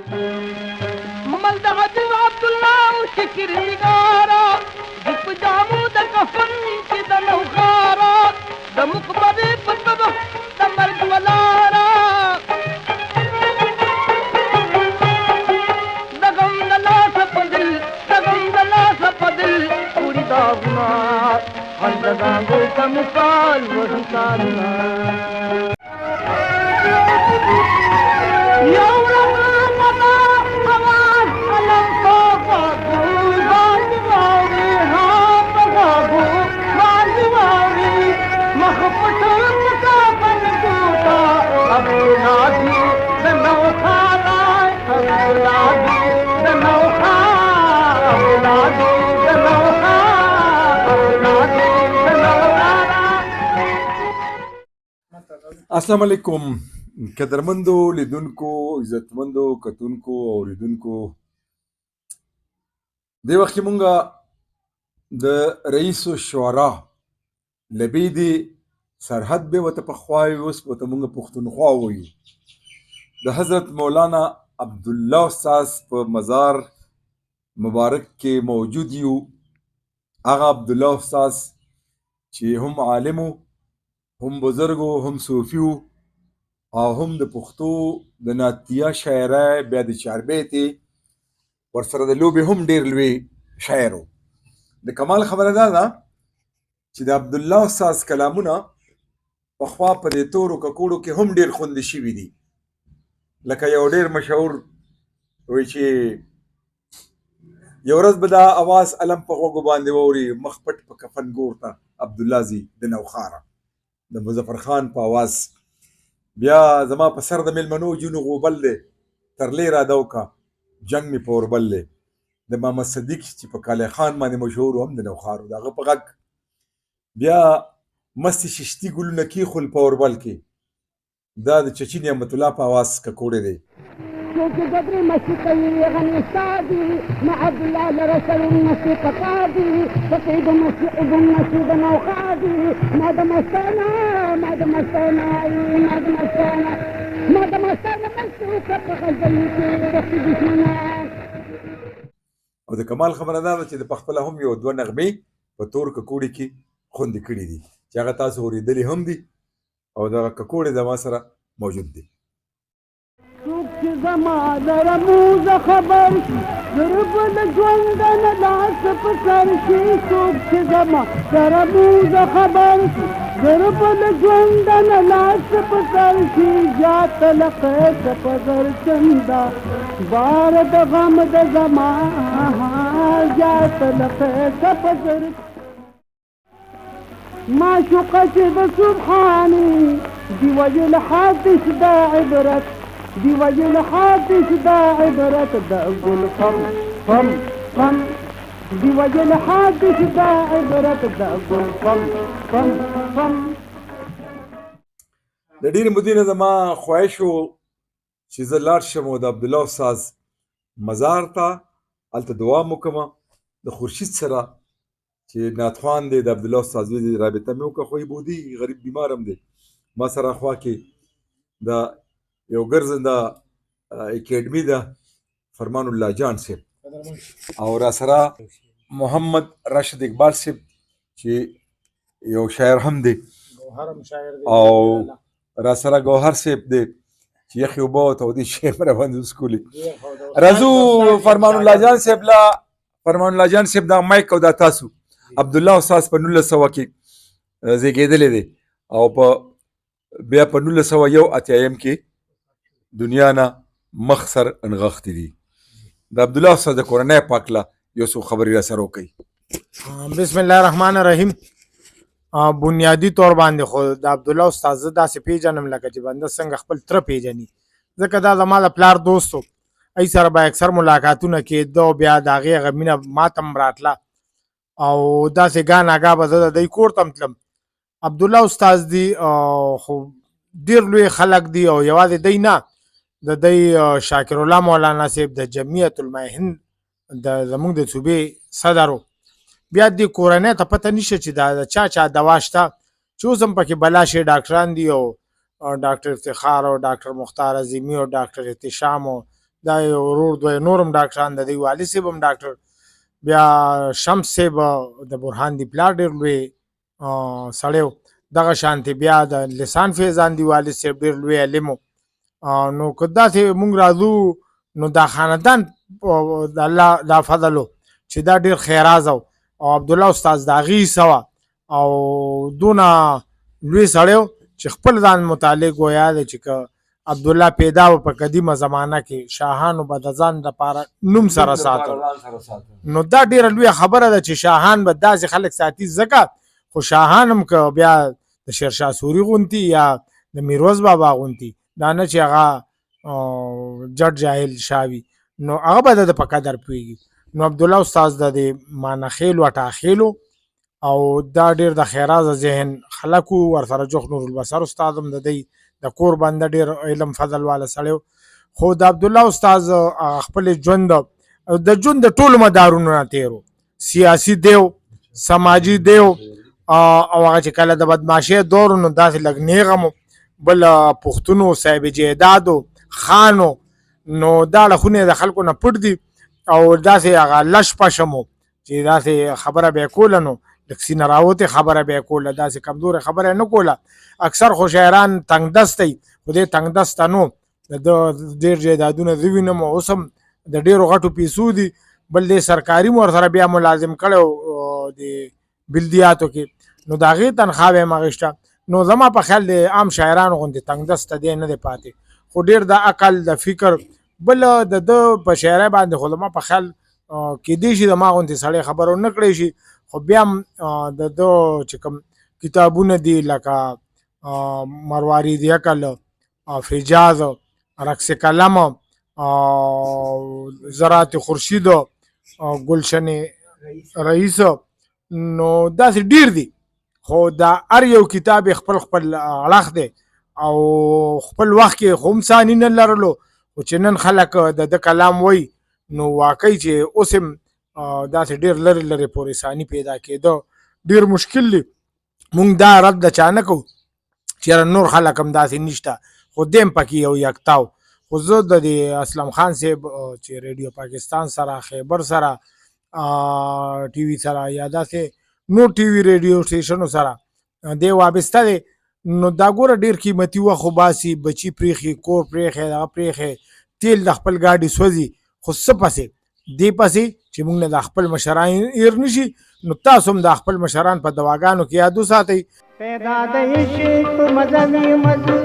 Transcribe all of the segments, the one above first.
ملد عدل عبدالله وشكر نگارا دپ جامو د کفن کی د نوخارا د مقبره پتبه د مرګ ولارا دغم د لاس پدل کوړي دا ګنا هر دغه کوم مثال وځانا السلام علیکم قدرمندو لیدونکو عزتمندو کتونکو او لیدونکو دی وخت مونږه د رئیس الشورا لبیدي سرحد به وته پخوای اوس وته مونږ پښتونخوا وایو د حضرت مولانا عبدالله استاد په مزار مبارک کې موجود یو. هغه عبدالله استاد چې هم عالمو، هم بزرګو، هم صوفیو او هم د پښتو د نعتیه شاعرۍ بیا د چاربیتې ورسره د لوبې هم ډېر لوی شاعر و. د کمال خبره دا ده چې د عبدالله استاد کلامونه پخوا په دې تورو ککوړو کې هم ډېر خوندي شوي دي. لکه یو ډېر مشهور وایي چې یو ورځ به دا اواز علم په غوږو باندې واوري، مخ پټ په کفن ګور ته عبدالله ځي د نوخاره د مظفر خان په اواز. بیا زما په سر د میلمنو جونو غوبل دی، ترلې را دوکه جنگ می په اوربل دی. د محمد صدیق چې په کالی خان باندې مشهور هم د نوخارو د هغه په غږ. بیا مستې ششتي ګلونه کیښول په اوربل کې، دا د چچي نعمت الله په اواز ککوړی دی. شوف قدري موسيقي غني سادي مع عبد الله لرسل الموسيقى قاضي فقيد مسعود نشيد وخادي ما دام استنى مسوكة بغزلتي رخي بسمنا. او د کمال خبره دا ده چې د پخپله هم یو دوه نغمې په تور ککوړي کې خوندې کړي دي چې هغه تاسو اورېدلي هم دي او دغه ککوړي د ما سره موجود دي. څوک چې زما د رموز خبر شي ضرب د ژوندن لاس په سر شي، څوک چې زما د رموز خبر شي ضرب د ژوندن لاس په سر شي، یا تلقیت په زر چندا بار د غم د زما یا تلقیت په زر معشوقه چې د سبحاني دی وجل حادث دا عبرت دی وجل حادث دا عبرت دا قول فم فم فم دی وجل حادث دا عبرت دا قول فم فم فم. د ډېرې مودې نه زما خواهش و چې زه لاړ شم او د عبدالله استاد مزار ته هلته دعا مو کومه د خورشید سره چې نعتخوان دی د عبدالله استاد وی رابطه مې وکړه، خو یې بودي غریب بیمار هم دی. ما سره خوا کې د یو ګرځنده اکیډمي ده فرمان الله جان صاحب او را سره محمد راشد اقبال صاحب چې یو شاعر هم دی او را سره ګوهر صاحب دی چې یخې اوبه او تودې شی مې راباندې وسکولي. راځو فرمان الله جان صاحب لا فرمان الله جان صاحب دا مایک او دا تاسو عبدالله استاد په 1900 کې زیږېدلی دی او په بیا په 1981 کې دنیا نه مخ سر انغښتې دي. د عبدالله استاد د کورنۍ پاکله یو څو خبرې را سره وکړئ. بسم الله الرحمن الرحیم. بنیادی طور باندې خو د عبدالله استاد زه داسې پیژنم لکه چې بنده څنګه خپل تره پیژني، ځکه دا زما د پلار دوست و، ای سره به اکثر ملاقاتونه کېده او بیا د هغې هغه مینه ما ته هم راتله او داسې ګاه ناګاه به زه د دوی کور ته هم تلم. عبدالله استاد دی خو ډېر لوی خلک دي او یوازې دی نه، د دی شاکر الله مولانا صاحب د جمعیت علماء هند د زموږ د صوبې صدر و. بیا دې کورنۍ ته پته نشته چې دا چا دوا شته چې اوس هم پکې بلا شی ډاکټران دي او ډاکټر افتخار او ډاکټر مختار عظیمی او ډاکټر احتشام او دا یې ورور دوی نورم ډاکټران د دوی والي صاحب هم ډاکټر، بیا شمس صاحب د برهان دی پلار ډېر لوی سړی و. دغه شانتې بیا د لسان فیضان دی والي صاحب ډېر لوی علم و. نو که داسې موږ راځو نو دا خاندان د الله دا فضل و چې دا ډېر خیراز او عبدالله استاد د هغې حصه وه او دونه لوی سړی و چې خپل ځان متعلق ګویا دی چې که عبدالله پیدا و په قدیمه زمانه کې شاهانو به د ځان دپاره نوم سره ساتل. نو دا ډېره لویه خبره ده چې شاهان به داسې خلک ساتي ځکه خو شاهان هم که بیا د شیرشاه سوري غونتي یا د میروز بابا غونتي دا نه چې هغه جډ جاهل شاوي نو هغه به د په قدر پوهېږي. نو عبدالله استاد د دې مانخیل وټاخیلو او دا ډېر د خیرازه ذهن خلک وو. ورسره جوخ نور البصر استاد هم د دی د کور بنده ډېر علم فضل والا سړی و. خو د عبدالله استاد خپل ژوند د ژوند د ټولو مدارونو نه تېر و، سیاسي دیو، سماجي دیو او هغه چې کله د بدماشۍ دور نو داسې لږ نیغم و. بل پښتون و، صاحب جیداد و، خان و، نو دا اړخونه د خلکو نه پټ دي او داسې هغه لش پشم و چې داسې خبره به یې کوله نو لږ سینه راوتې خبره به یې کوله، داسې کمزورې خبره یې نه کوله. اکثر خو شاعران تنګ دست دی خو دې تنګ دسته نو د ډېر جایدادونه زه وینم اوس هم د ډېرو غټو پیسو دي. بل دې سرکاري مو ورسره بیا ملازم کړی د بلدیاتو کې نو د هغې تنخوا به یې هم اخېسته. نو زما په خیال د عام شاعرانو غوندې تنګ دسته دی نه دی پاتې خو ډېر د عقل د فکر بل د ده په شاعرۍ باندې خو زما په خیال کیدای شي زما غوندې سړی خبره ونه کړی شي خو بیا هم د ده چې کوم کتابونه دي لکه مروارید عقل، فجاز، رقص قلم، زراعت خورشید، گلشن رئیس، نو داسې ډیر دي خو دا هر یو کتاب خپل خپل اړخ دی او خپل وخت کې خو هم ثاني نه لرلو خو چې نن خلک د ده کلام وایي نو واقعي چې اوس هم داسې ډېر لرې لرې پورې ثاني پیدا کېده ډېر مشکل دی. مونږ دا رد د چا نه کوو چېرې نور خلک هم داسې نشته خو دی هم پکې یو یکتا و. خو زه د دې اسلم خان صاحب چې ریډیو پاکستان سره، خیبر سره، ټي وي سره یا داسې نور ټي وي ریډیو سټیشنو سره دی وابسته دی نو دا ګوره ډېر قیمتي وخت وباسي، بچي پرېښي، کور پرېښی، دغه پرېښی، تیل د خپل ګاډي سوځي خو څه پسې دې پسې چې موږ نه د خپل مشران هېر نه شي نو تاسو هم د خپل مشران په دواګانو کې یاد وساتئ. پیدا د عشق په مزمي مزو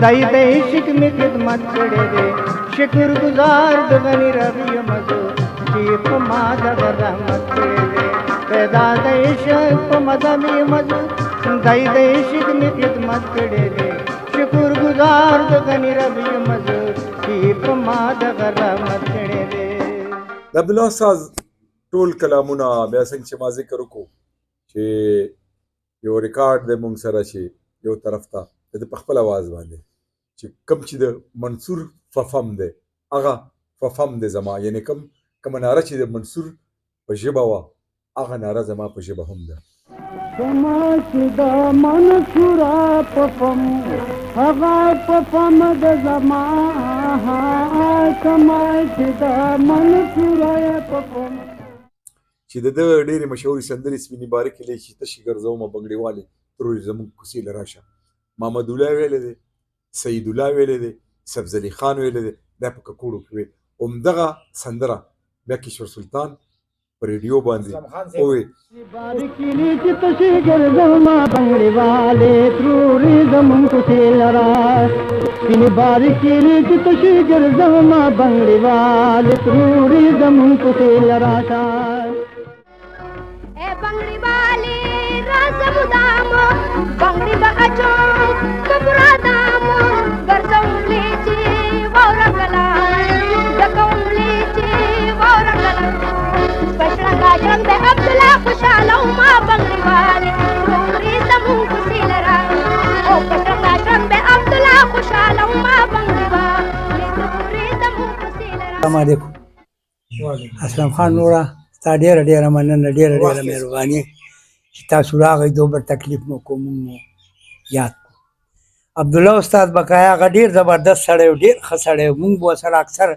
دای د عشق می خدمت کړې دې شکر گزار د غنی ربي مزو چې په ما د رحمت کړې دې پیدا د عشق په مزمي مزو دای د عشق می خدمت کړې دې شکر گزار د غنی ربي مزو چې په ما د رحمت کړې دې. د عبدالله استاد ټول کلامونه بیا څنګه چې ما ذکر وکړو چې یو ریکارډ دی مونږ سره چې یو طرف ته د په خپل اواز باندې چې کوم چې د منصور ففم دی هغه ففم دی زما یعنی کومه ناره چې د منصور په ژبه وه هغه ناره زما په ژبه هم ده. کما چې د منصوره ففم هغه ففم د زما کما چې د منصوره ففم چې د ده ډېرې مشهورې سندرې سپینې بارکې لې چې تشې ګرځومه بنګړې والې ترورې زموږ کوڅې له راشه محمد الله ویلی دی، سید الله ویلی دی، سبز علي خان ویلی دی، دا په ککوړو کې ویل. همدغه سندره بیا کشور سلطان په ریډیو باندې وویل بارکلی چې تشې ګرځومه بنګړې والې ترورې زموږ کوڅې له راشه سپینې بارکلی چې تشې ګرځومه بنګړې والې ترورې زموږ کوڅې له راشه بنگڑی والی راز مدامو بنگڑی با اچون کبرا دامو گرزم لیچی وورا کلا دکم لیچی وورا کلا پشرنگا شرنگ بے عبداللہ خوشالو ما بنگڑی والی روری زمون کسی لرا او پشرنگا شرنگ بے عبداللہ خوشالو ما بنگڑی والی روری زمون کسی لرا. السلام علیکم. اسلم خان نورا تا ډېره ډېره مننه ډېره ډېره مهرباني چې تاسو راغئ دوبل تکلیف مو کوم مو یاد عبدالله استاد بقایا هغه ډېر زبردست سړی و ډېر ښه سړی و مونږ به ورسره اکثر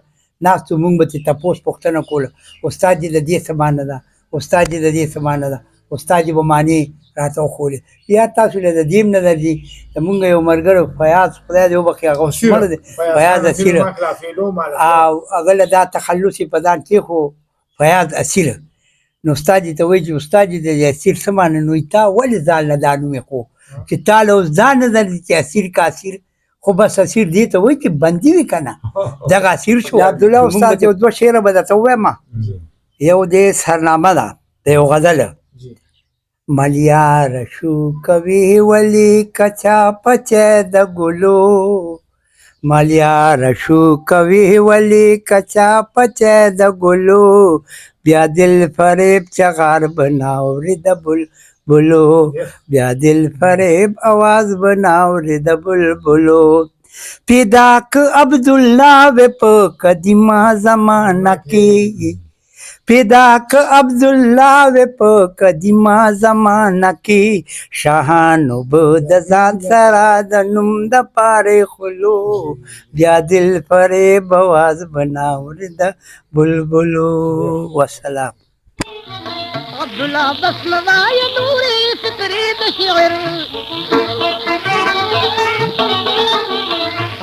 ناستو مونږ به ترې تپوس پوښتنه کوله استاد دې د دې څه معنی ده استاد دې د دې څه معنی ده استاد به معنی راته وښولې یا تاسو له د دې هم نه درځي زمونږ یو ملګری فیاض خدای دې وبخښي هغه اوس مړ دی فیاض اسیره او هغه له دا تخلص یې په ځان کېښو فیاض اسیره نو استاد یې ته وایي چې استاد دې د اسیر څه معنی نو تا ولې ځان له دا نوم یې خو چې تا له اوس ځان نه درځي چې اسیر که اسیر خو بس اسیر دې ته وایي چې بندي وي که نه دغه اسیر شو عبدالله استاد یو دوه شعره به درته ووایم یو دې سرنامه ده د یو غزله ملیار شو کوي ولی کچا پچه د ګلو ملیار شو کوي ولی کچا پچه د ګلو بیا دل فریب چغار بناوری د بلبلو بیا دل فریب آواز بناوری د بلبلو پیدا ک عبدالله و په قدیمه زمانه کې پیدا ک عبدالله و په قدیمه زمانه کې شاهانو به د ځان سره د نوم د پاره خلو بیا دل فریب آواز بناوری د بلبلو وسلام عبدالله بس مزای نوری فکری د شعر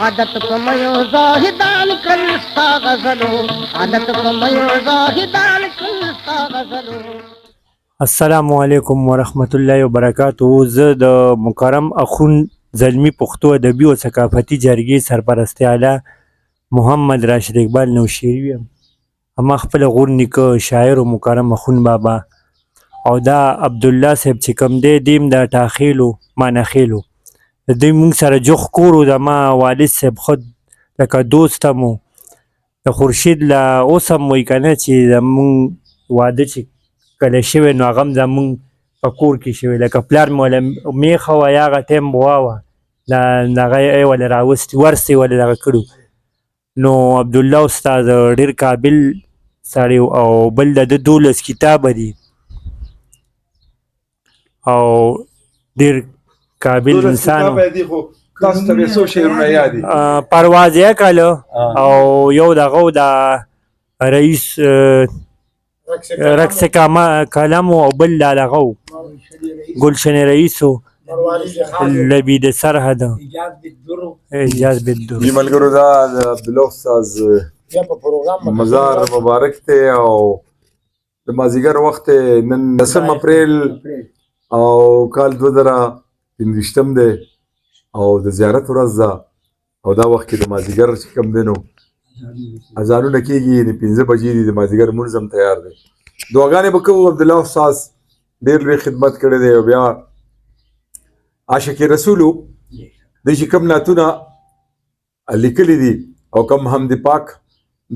عادت کمیو زاهدان کل ستا غزلو عادت کمیو زاهدان کل ستا غزلو السلام علیکم ورحمت الله وبرکاتہ. زه د مکرم اخون زلمی پښتو ادبي او ثقافتي جرګې سرپرست اعلی محمد راشد اقبال نوشیری یم. اما خپل غور نیکه شاعر او مکرم اخون بابا او دا عبدالله صاحب چې کوم دی دیم د ټاخیلو مانخیلو دوی مونږ سره جوخ کور و د ما والد صاحب خود لکه دوست هم و د خورشید له اوس هم وایي که نه چې زمونږ واده چې کله شوی نو هغه هم زمونږ په کور کې شوی لکه پلار مې وله میښه وه یا هغه ټایم بوا وه هغه یې ولې راوستي ورس یې ولې دغه کړو نو عبدالله استاد ډېر قابل سړی او بل د ده 12 کتابه دي او ډېر قابل انسان تاسو ته څو شعرونه یاد دي پرواز یې کاله او یو دغه د رئیس رقص کلم او بل دغه ګلشن رئیس لبی د سرحد اجاز بالدر دی ملګرو دا د عبدالله استاد مزار مبارک دی او د مازدیګر وخت نن 10 اپریل او کال 2015 دی او د زیارت ورځ ده او دا وخت کې د مازدیګر چې کوم دی نو اذانونه کېږي د 15 بجې دي د مازدیګر لمونځ هم تیار دی دعاګانې به کوو عبدالله استاد ډېر لوی خدمت کړی دی او بیا عاشق رسولو د چې کوم نعتونه لیکلي دي او کوم حمد پاک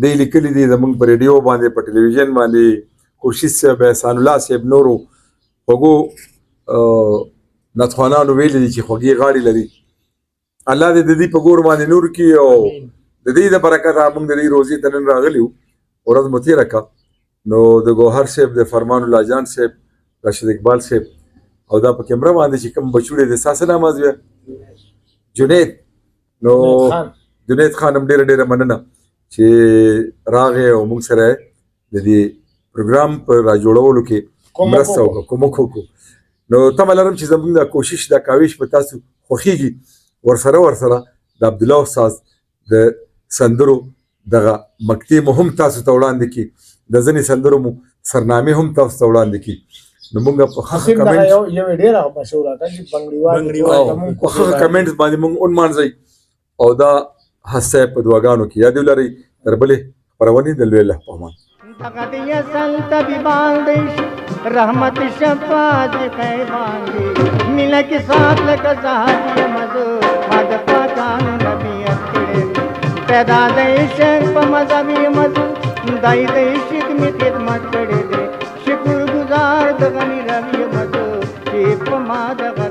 دی لیکلي دي زموږ په ریډیو باندې په ټلویزیون باندې خورشید صاحب احسان الله صاحب نورو خوږو نعتخوانانو ویلي دي چې خوږې غاړې لري الله دې د دې په ګور باندې نور کړي او د دې د برکته موږ د دې روزي ته نن راغلي یو ورځ مو تېره کړه نو د ګوهر صاحب د فرمان الله جان صاحب راشد اقبال صاحب او دا په کیمره باندې چې کوم بچوړې د ساسه نام ازوي جنید نو جنید خان هم ډېره مننه چې راغې او موږ سره د دې پروګرام په راجوړولو کې مرسته وکړه کومک وکړو نو تمه لرم چې زموږ دا کوشش دا کاوش په تاسو خوښیږي ورسره د عبدالله استاد د سندرو دغه مقطع مو هم تاسو ته وړاندې کړي د ځینې سندرو مو سرنامې هم تاسو ته وړاندې کړي نو موږ په ښه کمنټس باندې موږ ونمانځئ او دا هسته په دعاګانو کې یاد ولرئ تر بلې خپرونې د لوی الله په امان دغه دې سنت بیبان دې رحمت شفاعت خیبان دې مینا کې ساتھ لکه زهر مزو ماده پاکانو نبی اکړې پیدا دې شک په مذهبي مزو دای دې شک می خدمت کړې دې شکر گزار د غنی روي مزو چې په ما دغه